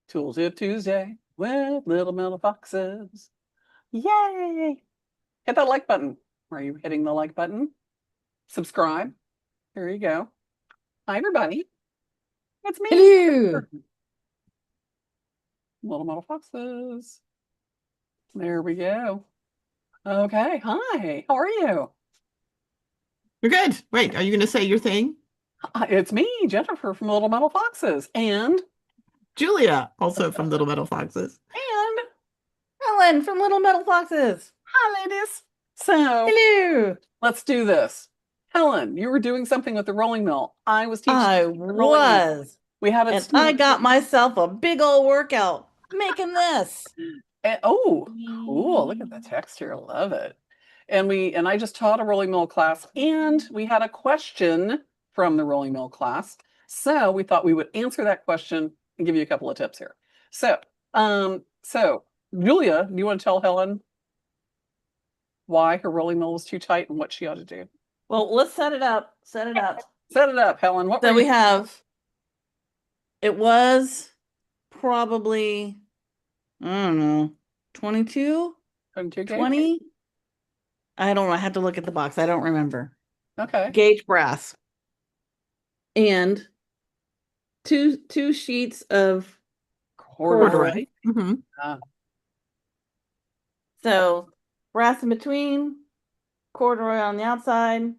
Tool Tip Tuesday with Little Metal Foxes. Yay! Hit that like button. Are you hitting the like button? Subscribe. There you go. Hi, everybody. It's me. Hello. Little Metal Foxes. There we go. Okay. Hi. How are you? You're good. Wait, are you going to say your thing? It's me, Jennifer from Little Metal Foxes. And Julia, also from Little Metal Foxes. Helen from Little Metal Foxes. Hi, ladies. So Hello. let's do this. Helen, you were doing something with the rolling mill. I was teaching I the rolling mill. was. We had And I got myself a big old workout making this. oh, cool. Look at the texture. Love it. And I just taught a rolling mill class and we had a question from the rolling mill class. So we thought we would answer that question and give you a couple of tips here. So Julia, do you want to tell Helen why her rolling mill was too tight and what she ought to do? Well, let's set it up. Set it up. Set it up, Helen. What So were we you have, it was probably, I don't know, 22, going to gauge? 20? I don't know. I have to look at the box. I don't remember. Okay. Gauge brass. And two sheets of corduroy. Mm-hmm. So brass in between, corduroy on the outside,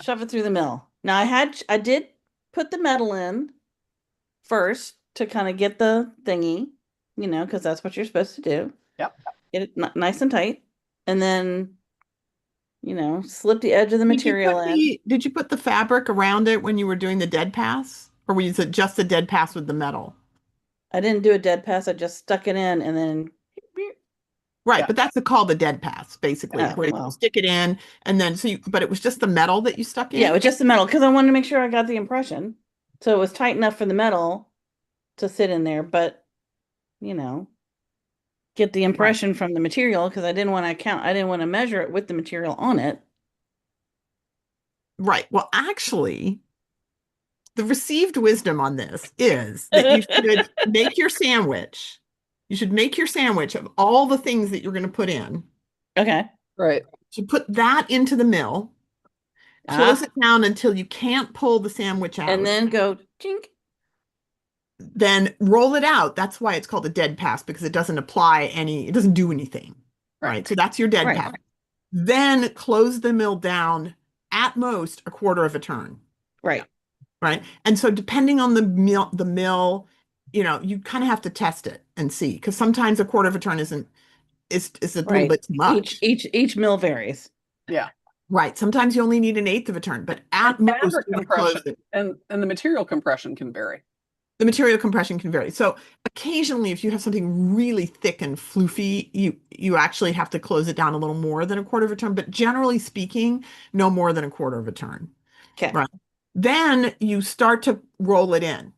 shove it through the mill. Now I did put the metal in first to kind of get the thingy, because that's what you're supposed to do. Yep. Get it nice and tight. And then, slip the edge of the material in. Did you put the fabric around it when you were doing the dead pass? Or was it just the dead pass with the metal? I didn't do a dead pass. I just stuck it in and then. Right, Yeah. but that's called a dead pass, basically, where you stick it in and then but it was just the metal that you stuck in? Yeah, it was just the metal because I wanted to make sure I got the impression. So it was tight enough for the metal to sit in there, but get the impression from the material because I didn't want to measure it with the material on it. Right. Well, actually, the received wisdom on this is that you should make your sandwich. You should make your sandwich of all the things that you're going to put in. Okay. Right. You put that into the mill, close it down until you can't pull the sandwich out. And then go chink. Then roll it out. That's why it's called a dead pass, because it doesn't it doesn't do anything. Right. So that's your dead pass. Then close the mill down at most a quarter of a turn. Right. Right. And so depending on the mill, you kind of have to test it and see, because sometimes a quarter of a turn is a little bit too much. Each mill varies. Yeah. Right. Sometimes you only need an eighth of a turn, but at most compression and the material compression can vary. The material compression can vary. So occasionally, if you have something really thick and floofy, you actually have to close it down a little more than a quarter of a turn. But generally speaking, no more than a quarter of a turn. Okay. Right. Then you start to roll it in.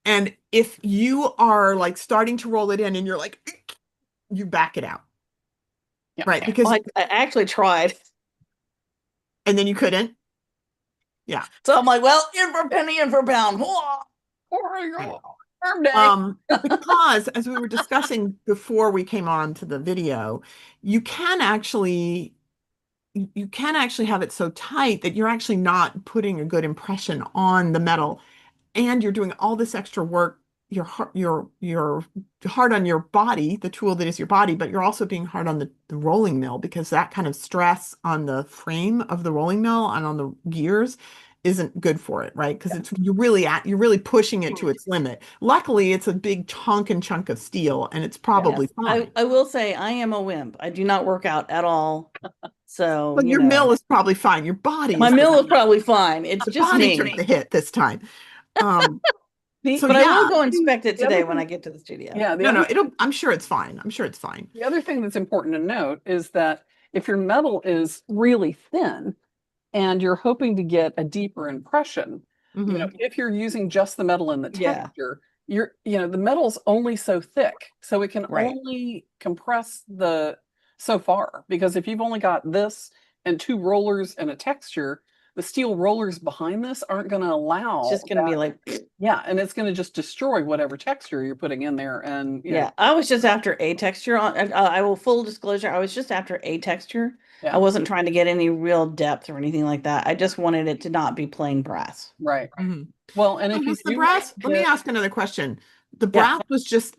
And if you are like starting to roll it in and you're like, you back it out. Yeah. Right. Because I actually tried. And then you couldn't. Yeah. So I'm like, well, in for penny, in for pound. Because as we were discussing before we came on to the video, you can actually have it so tight that you're actually not putting a good impression on the metal, and you're doing all this extra work. You're hard on your body, the tool that is your body, but you're also being hard on the rolling mill, because that kind of stress on the frame of the rolling mill and on the gears isn't good for it, right? Because you're really pushing it to its limit. Luckily, it's a big chunk of steel, and it's probably fine. I will say I am a wimp. I do not work out at all. So well, your mill is probably fine. Your body my mill is probably fine. It's just body me. took the hit this time. But I will go inspect it today when I get to the studio. Yeah. I'm sure it's fine. I'm sure it's fine. The other thing that's important to note is that if your metal is really thin and you're hoping to get a deeper impression, if you're using just the metal and the texture, the metal's only so thick, so it can only compress so far. Because if you've only got this and two rollers and a texture, the steel rollers behind this aren't going to allow It's just going to be like, yeah, and it's going to just destroy whatever texture you're putting in there. And yeah, I was just after a texture on, I will full disclosure, I was just after a texture. yeah, I wasn't trying to get any real depth or anything like that. I just wanted it to not be plain brass. right. Mhm. Well, and So if you was the do brass, let me get, ask another question. The Yeah. brass was just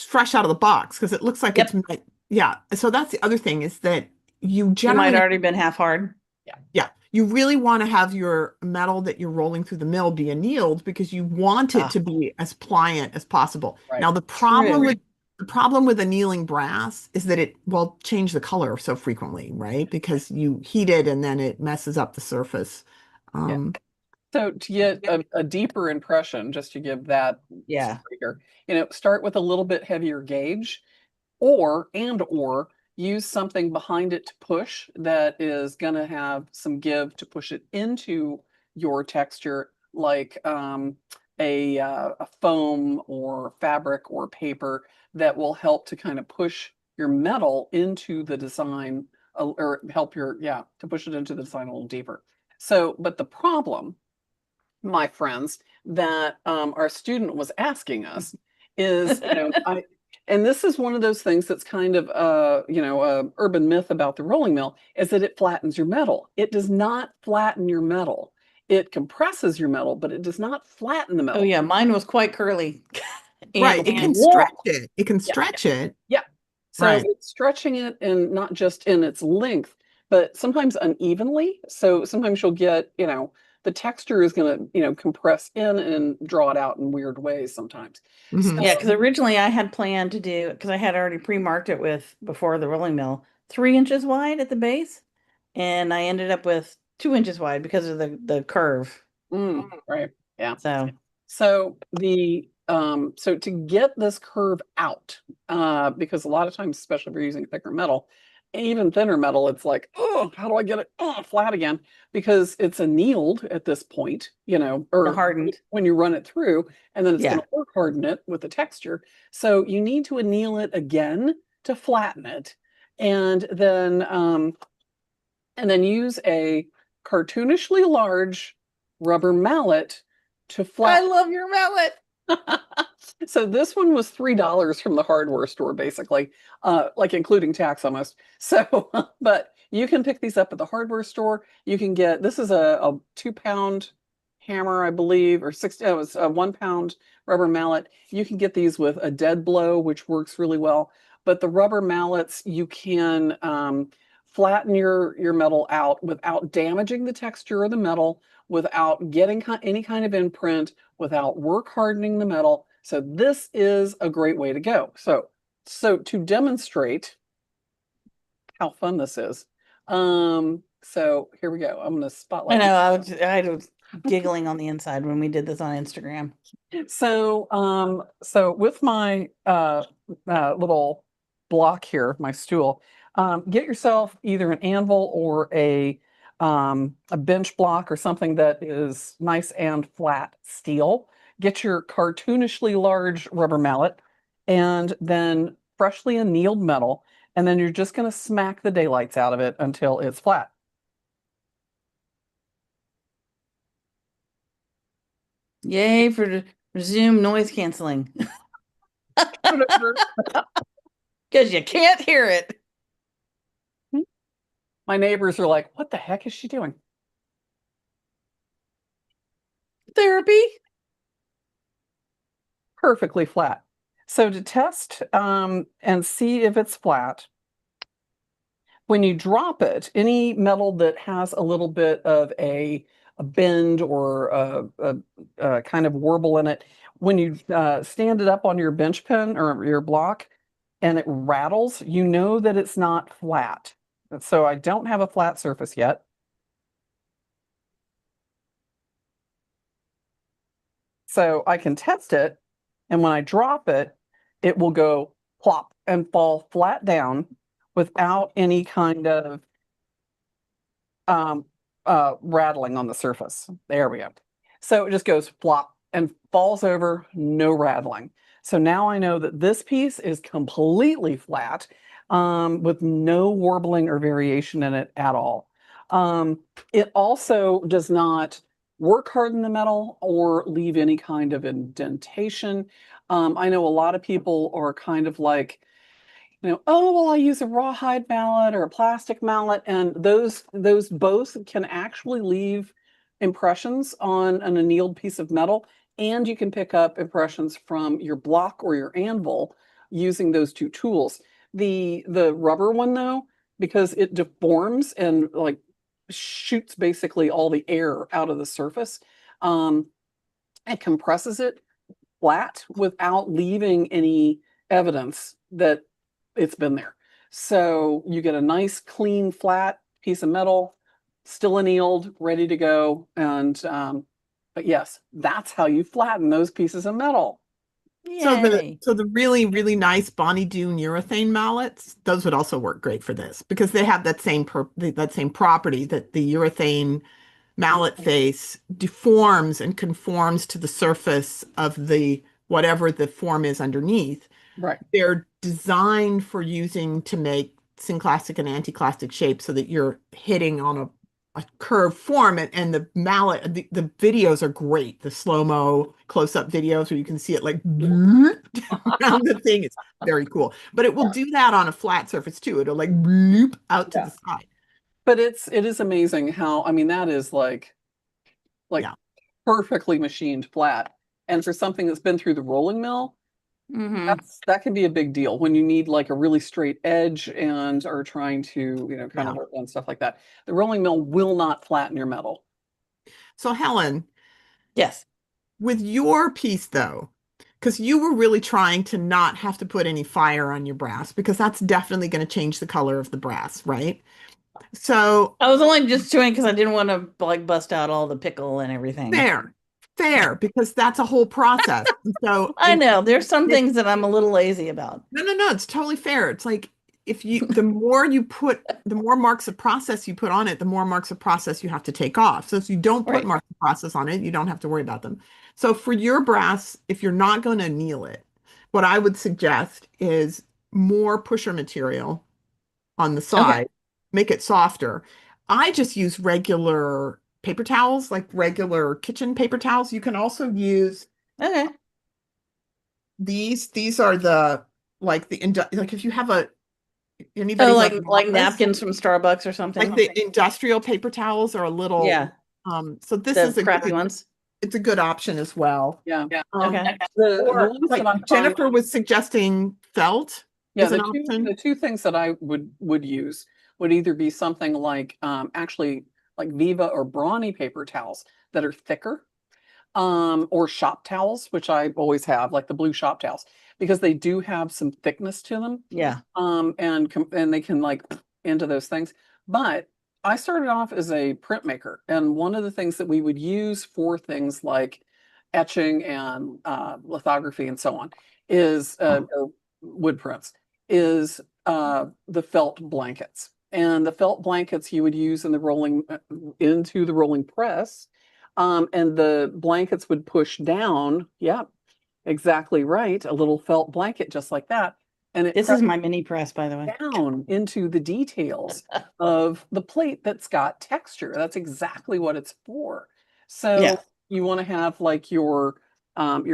fresh out of the box because it looks like Yep. it's, yeah. So that's the other thing is that you It might generally, already been half hard. yeah, you really want to have your metal that you're rolling through the mill be annealed because you want it Ah, to be as pliant as possible. right. Now, true. the problem with annealing brass is that it will change the color so frequently, right? Because you heat it and then it messes up the surface. Yeah. Um, So to get a deeper impression, just to give that Yeah. speaker, start with a little bit heavier gauge, or use something behind it to push that is going to have some give to push it into your texture, like a foam or fabric or paper that will help to kind of push your metal into the design, or help to push it into the design a little deeper. So, but the problem, my friends, that our student was asking us is, and this is one of those things that's kind of urban myth about the rolling mill, is that it flattens your metal. It does not flatten your metal. It compresses your metal, but it does not flatten the Oh metal. yeah, mine was quite curly right. and It can warm. stretch it. It can Yeah. stretch it. Yeah. So Right. it's stretching it, and not just in its length, but sometimes unevenly. So sometimes you'll get, the texture is going to, compress in and draw it out in weird ways sometimes. Mhm. Yeah, because originally I had planned to do, because I had already pre-marked it with, before the rolling mill, 3 inches wide at the base. And I ended up with 2 inches wide because of the curve. Right. Yeah. So So so to get this curve out, because a lot of times, especially if you're using thicker metal, even thinner metal, it's like, oh, how do I get it flat again? Because it's annealed at this point, or hardened. when you run it through, and then it's going Yeah. to work harden it with the texture. So you need to anneal it again to flatten it, and then use a cartoonishly large rubber mallet to I flatten. love your mallet. So this one was $3 from the hardware store, basically, like including tax almost. So, but you can pick these up at the hardware store. You can get, this is a 2-pound hammer, I believe, or it was a 1-pound rubber mallet. You can get these with a dead blow, which works really well. But the rubber mallets, you can flatten your metal out without damaging the texture of the metal, without getting any kind of imprint, without work hardening the metal. So this is a great way to go. So to demonstrate how fun this is, so here we go. I'm going to spotlight. I know, I was giggling on the inside when we did this on Instagram. So with my little block here, my stool, get yourself either an anvil or a bench block or something that is nice and flat steel. Get your cartoonishly large rubber mallet, and then freshly annealed metal, and then you're just going to smack the daylights out of it until it's flat. Yay for Zoom noise canceling. Because you can't hear it. My neighbors are like, what the heck is she doing? Therapy. Perfectly flat. So to test and see if it's flat, when you drop it, any metal that has a little bit of a bend or a kind of warble in it, when you stand it up on your bench pin or your block and it rattles, you know that it's not flat. So I don't have a flat surface yet. So I can test it, and when I drop it, it will go plop and fall flat down without any kind of rattling on the surface. There we go. So it just goes flop and falls over, no rattling. So now I know that this piece is completely flat, with no warbling or variation in it at all. It also does not work harden the metal or leave any kind of indentation. I know a lot of people are kind of like, oh, well, I use a rawhide mallet or a plastic mallet, and those both can actually leave impressions on an annealed piece of metal, and you can pick up impressions from your block or your anvil using those two tools. The rubber one though, because it deforms and like shoots basically all the air out of the surface, it compresses it flat without leaving any evidence that it's been there. So you get a nice, clean, flat piece of metal, still annealed, ready to go. And, but yes, that's how you flatten those pieces of metal. Yay. So the really, really nice Bonnie Doon urethane mallets, those would also work great for this because they have that same property that the urethane mallet face deforms and conforms to the surface of the whatever the form is underneath. Right. They're designed for using to make synclastic and anticlastic shapes so that you're hitting on a curved form, and the mallet, the videos are great. The slow-mo close-up videos where you can see it like around the thing. It's very cool. But it will do that on a flat surface too. It'll like bloop out to the side. But it is amazing how, I mean, that is like perfectly machined flat. And for something that's been through the rolling mill, that can be a big deal when you need like a really straight edge and are trying to, kind of work on stuff like that. The rolling mill will not flatten your metal. So Helen, yes, with your piece though, because you were really trying to not have to put any fire on your brass because that's definitely going to change the color of the brass, right? So I was only just doing because I didn't want to like bust out all the pickle and everything. Fair, because that's a whole process. So I know there's some things that I'm a little lazy about. No, it's totally fair. It's like the more marks of process you put on it, the more marks of process you have to take off. So if you don't put marks of process on it, you don't have to worry about them. So for your brass, if you're not going to anneal it, what I would suggest is more pusher material on the side, make it softer. I just use regular paper towels, like regular kitchen paper towels. You can also use these are the like if you have anybody like napkins from Starbucks or something. Like the industrial paper towls are a little so this is a crappy ones. It's a good option as well. Yeah. Or like Jennifer was suggesting felt. Yeah, the two things that I would use would either be something like actually like Viva or Brawny paper towels that are thicker, or shop towels, which I always have, like the blue shop towels, because they do have some thickness to them. Yeah. And they can like into those things. But I started off as a printmaker, and one of the things that we would use for things like etching and lithography and so on is or wood prints is the felt blankets. And the felt blankets you would use in the rolling into the rolling press, and the blankets would push down. Yeah, exactly right. A little felt blanket just like that. And this is my mini press, by the way. Down into the details of the plate that's got texture. That's exactly what it's for. So you want to have like your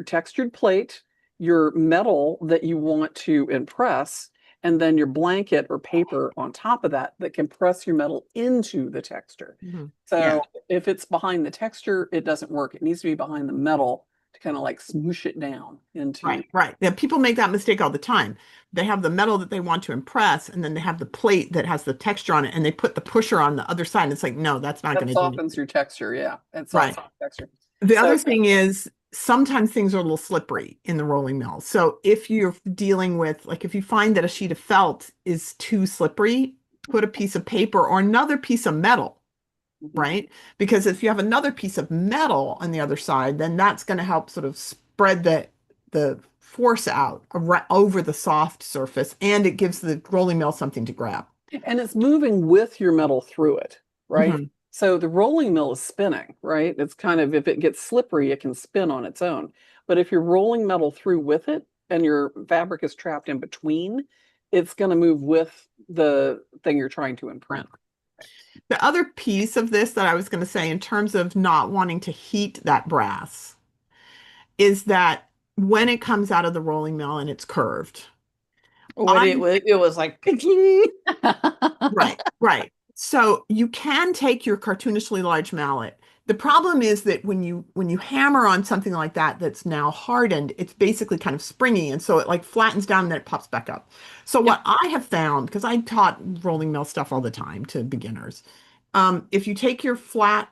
textured plate, your metal that you want to impress, and then your blanket or paper on top of that can press your metal into the texture. So if it's behind the texture, it doesn't work. It needs to be behind the metal to kind of like smoosh it down into. Right. Yeah, people make that mistake all the time. They have the metal that they want to impress, and then they have the plate that has the texture on it, and they put the pusher on the other side. And it's like, no, that's not going to do it. That softens your texture. Yeah, it softens texture. The other thing is sometimes things are a little slippery in the rolling mill. So if you're dealing with, like, if you find that a sheet of felt is too slippery, put a piece of paper or another piece of metal, right? Because if you have another piece of metal on the other side, then that's going to help sort of spread the force out over the soft surface, and it gives the rolling mill something to grab. And it's moving with your metal through it, right? So the rolling mill is spinning, right? It's kind of, if it gets slippery, it can spin on its own. But if you're rolling metal through with it and your fabric is trapped in between, it's going to move with the thing you're trying to imprint. The other piece of this that I was going to say in terms of not wanting to heat that brass is that when it comes out of the rolling mill and it's curved, What it was like picking. right. So you can take your cartoonishly large mallet. The problem is that when you hammer on something like that that's now hardened, it's basically kind of springy, and so it like flattens down and then it pops back up. So what I have found, because I taught rolling mill stuff all the time to beginners, if you take your flat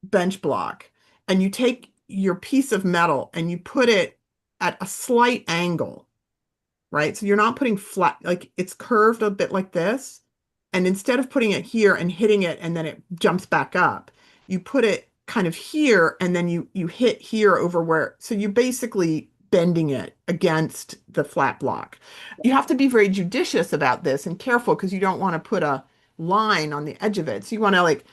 bench block and you take your piece of metal and you put it at a slight angle, right? So you're not putting flat, like it's curved a bit like this. And instead of putting it here and hitting it and then it jumps back up, you put it kind of here and then you hit here over where, so you basically bending it against the flat block. You have to be very judicious about this and careful because you don't want to put a line on the edge of it. So you want to like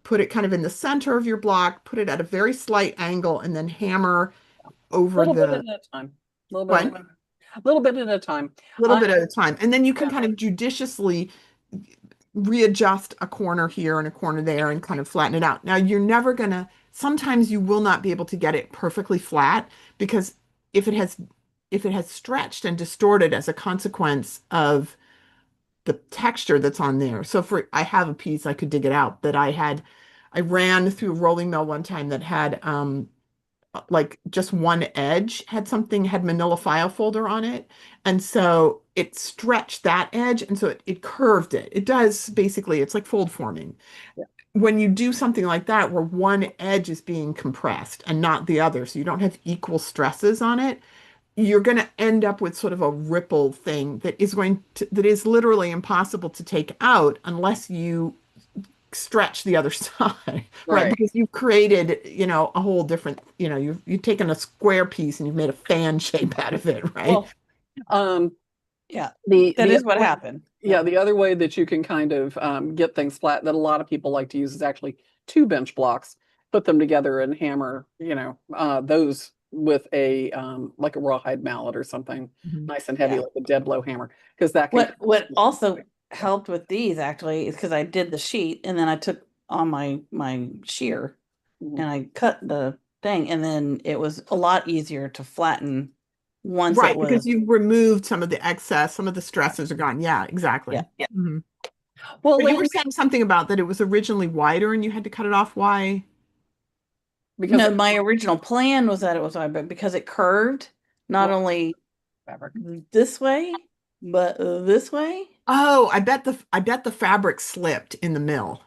put it kind of in the center of your block, put it at a very slight angle, and then hammer over little bit the at a time. A little what? bit. A little bit at a time. Little bit at a time. And then you can Yeah. kind of judiciously readjust a corner here and a corner there and kind of flatten it out. Now, you're never gonna, sometimes you will not be able to get it perfectly flat because if it has stretched and distorted as a consequence of the texture that's on there. So I have a piece, I could dig it out, that I ran through a rolling mill one time that had like just one edge had manila file folder on it. And so it stretched that edge. And so it curved it. It does basically, it's like fold forming. Yeah. When you do something like that, where one edge is being compressed and not the other, so you don't have equal stresses on it, you're going to end up with sort of a ripple thing that is literally impossible to take out unless you stretch the other side, right? Because you've created, a whole different, you've taken a square piece and you've made a fan shape out of it, right? Well, yeah, that is what happened. Yeah, the other way that you can kind of get things flat that a lot of people like to use is actually two bench blocks, put them together and hammer, those with a like a rawhide mallet or something nice and heavy, like a dead blow hammer, because that can. What also helped with these actually is because I did the sheet and then I took on my shear and I cut the thing and then it was a lot easier to flatten once Right, it was. because you've removed some of the excess, some of the stresses are gone. Yeah, exactly. Yeah. Mhm. Well, But you were saying something about that it was originally wider and you had to cut it off. Why? because No, my original plan was that it was wide, but because it curved not only fabric. this way, but this way. Oh, I bet the fabric slipped in the mill.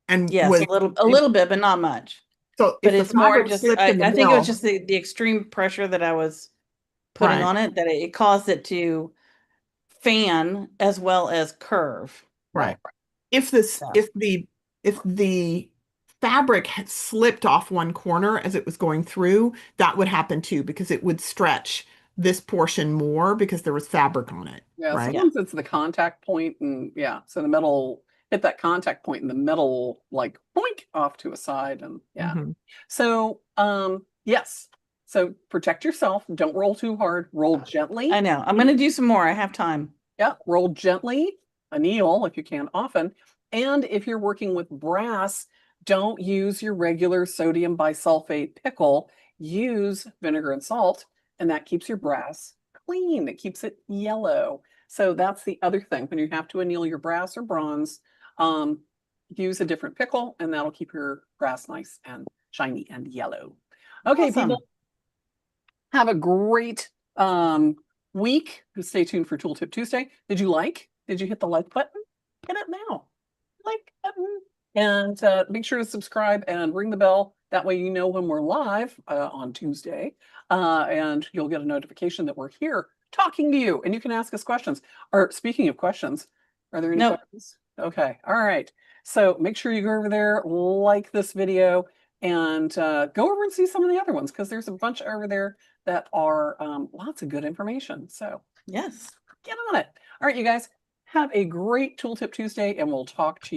And Yes, a little bit, but not much. So But if the it's more fabric just slipped in the I think it was mill, just the extreme pressure that I was putting right, on it that it caused it to fan as well as curve. right. If this, Yeah. if the fabric had slipped off one corner as it was going through, that would happen too, because it would stretch this portion more because there was fabric on it, Yeah, right? sometimes it's the contact point, and so the metal hit that contact point, and the metal like boink off to a side, and Mhm. So, yes. So protect yourself. Don't roll too hard. Roll gently. I know. I'm going to do some more. I have time. Yeah, roll gently. Anneal if you can often. And if you're working with brass, don't use your regular sodium bisulfate pickle. Use vinegar and salt, and that keeps your brass clean. It keeps it yellow. So that's the other thing. When you have to anneal your brass or bronze, use a different pickle, and that'll keep your brass nice and shiny and yellow. Okay, Awesome. people, have a great week. Stay tuned for Tooltip Tuesday. Did you hit the like button? Hit it now. Like button. And make sure to subscribe and ring the bell. That way you know when we're live on Tuesday. And you'll get a notification that we're here talking to you. And you can ask us questions. Or speaking of questions, are there any questions? Okay. All right. So make sure you go over there, like this video, and go over and see some of the other ones, because there's a bunch over there that are lots of good information. So yes, get on it. All right, you guys, have a great Tooltip Tuesday, and we'll talk to you